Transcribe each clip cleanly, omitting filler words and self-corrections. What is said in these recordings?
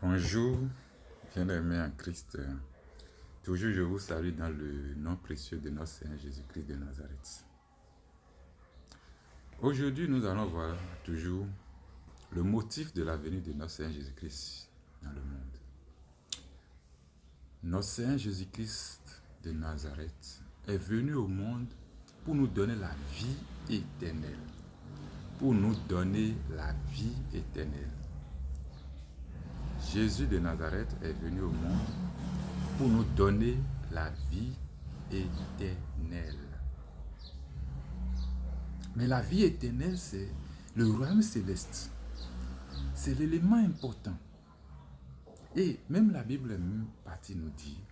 Bonjour, bien-aimés en Christ. Toujours je vous salue dans le nom précieux de notre Seigneur Jésus-Christ de Nazareth. Aujourd'hui, nous allons voir toujours le motif de la venue de notre Seigneur Jésus-Christ dans le monde. Notre Seigneur Jésus-Christ de Nazareth est venu au monde pour nous donner la vie éternelle. Pour nous donner la vie éternelle. Jésus de Nazareth est venu au monde pour nous donner la vie éternelle. Mais la vie éternelle, c'est le royaume céleste. C'est l'élément important. Et même la Bible, même partie nous dit,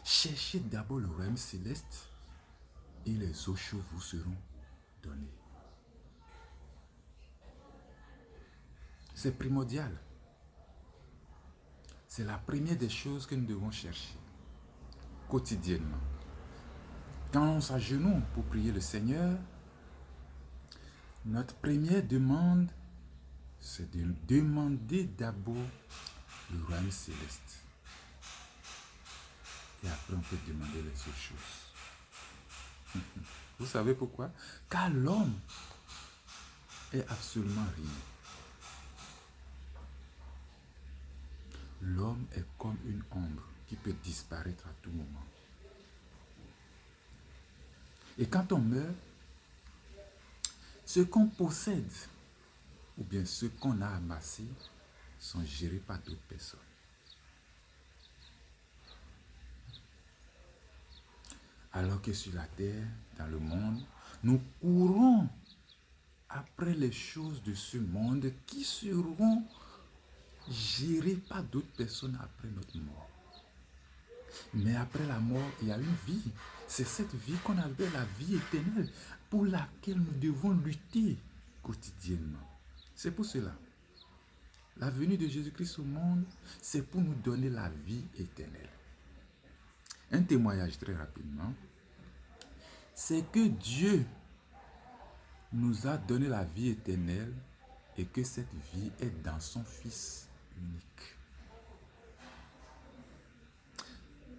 cherchez d'abord le royaume céleste et les eaux chaudes vous seront données. C'est primordial. C'est la première des choses que nous devons chercher quotidiennement. Quand on s'agenouille pour prier le Seigneur, notre première demande, c'est de demander d'abord le royaume céleste. Et après, on peut demander les autres choses. Vous savez pourquoi? Car l'homme est absolument rien. L'homme est comme une ombre qui peut disparaître à tout moment. Et quand on meurt, ce qu'on possède, ou bien ce qu'on a amassé, sont gérés par d'autres personnes. Alors que sur la terre, dans le monde, nous courons après les choses de ce monde qui seront gérées par d'autres personnes après notre mort. Mais après la mort, il y a une vie. C'est cette vie qu'on appelle la vie éternelle pour laquelle nous devons lutter quotidiennement. C'est pour cela. La venue de Jésus-Christ au monde, c'est pour nous donner la vie éternelle. Un témoignage très rapidement, c'est que Dieu nous a donné la vie éternelle et que cette vie est dans son Fils unique.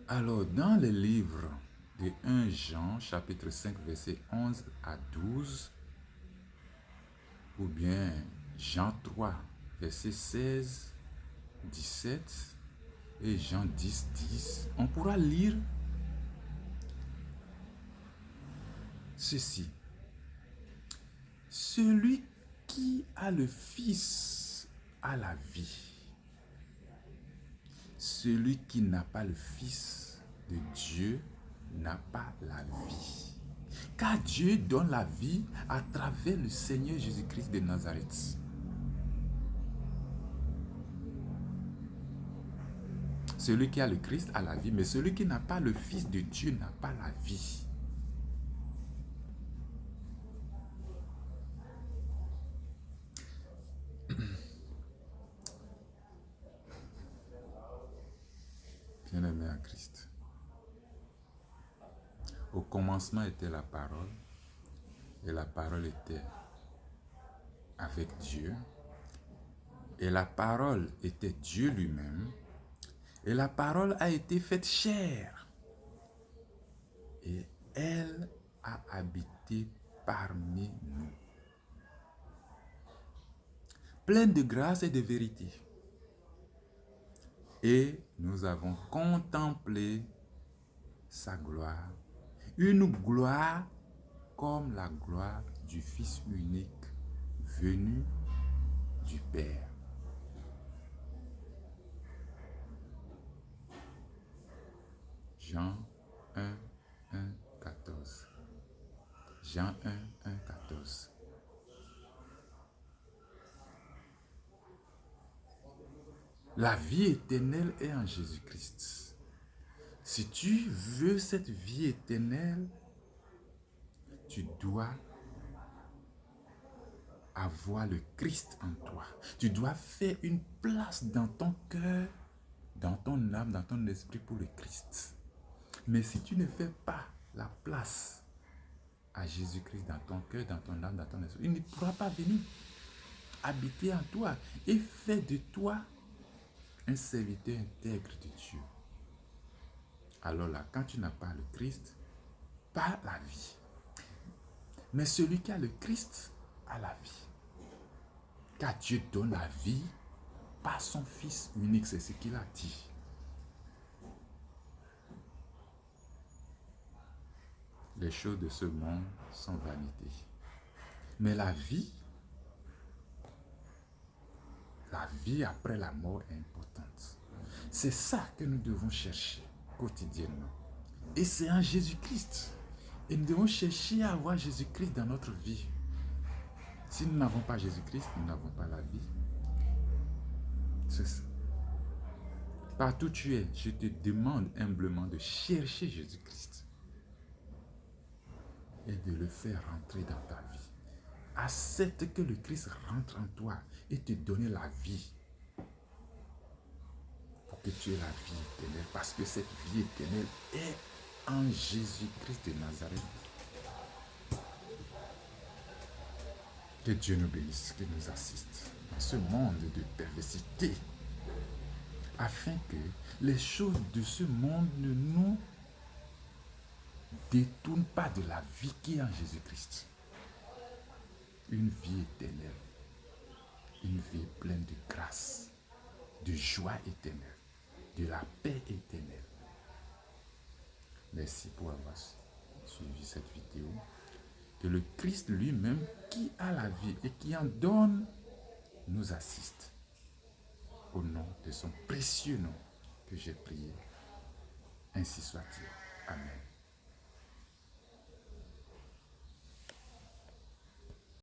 Alors, dans les livres de 1 Jean, chapitre 5, verset 11 à 12, ou bien Jean 3, verset 16, 17, et Jean 10, 10, on pourra lire ceci. Celui qui a le Fils a la vie. Celui qui n'a pas le Fils de Dieu n'a pas la vie. Car Dieu donne la vie à travers le Seigneur Jésus-Christ de Nazareth. Celui qui a le Christ a la vie, mais celui qui n'a pas le Fils de Dieu n'a pas la vie. Bien-aimé en Christ. Au commencement était la parole, et la parole était avec Dieu, et la parole était Dieu lui-même, et la parole a été faite chair, et elle a habité parmi nous. Pleine de grâce et de vérité. Et nous avons contemplé sa gloire, une gloire comme la gloire du Fils unique venu du Père. Jean 1, 1, 14. Jean 1, 1, 14. La vie éternelle est en Jésus-Christ. Si tu veux cette vie éternelle, tu dois avoir le Christ en toi. Tu dois faire une place dans ton cœur, dans ton âme, dans ton esprit pour le Christ. Mais si tu ne fais pas la place à Jésus-Christ dans ton cœur, dans ton âme, dans ton esprit, il ne pourra pas venir. habiter en toi et fait de toi un serviteur intègre de Dieu. Alors là, quand tu n'as pas le Christ, pas la vie. Mais celui qui a le Christ a la vie. Car Dieu donne la vie par son Fils unique, c'est ce qu'il a dit. Les choses de ce monde sont vanité. Mais la vie après la mort est importante. C'est ça que nous devons chercher quotidiennement. Et c'est en Jésus-Christ. Et nous devons chercher à avoir Jésus-Christ dans notre vie. Si nous n'avons pas Jésus-Christ, nous n'avons pas la vie. C'est ça. Partout où tu es, je te demande humblement de chercher Jésus-Christ et de le faire rentrer dans ta vie. Accepte que le Christ rentre en toi et te donne la vie pour que tu aies la vie éternelle, parce que cette vie éternelle est en Jésus-Christ de Nazareth. Que Dieu nous bénisse, qu'il nous assiste dans ce monde de perversité, afin que les choses de ce monde ne nous détournent pas de la vie qui est en Jésus-Christ. Une vie éternelle, une vie pleine de grâce, de joie éternelle, de la paix éternelle. Merci pour avoir suivi cette vidéo. Que le Christ lui-même, qui a la vie et qui en donne, nous assiste. Au nom de son précieux nom que j'ai prié. Ainsi soit-il. Amen.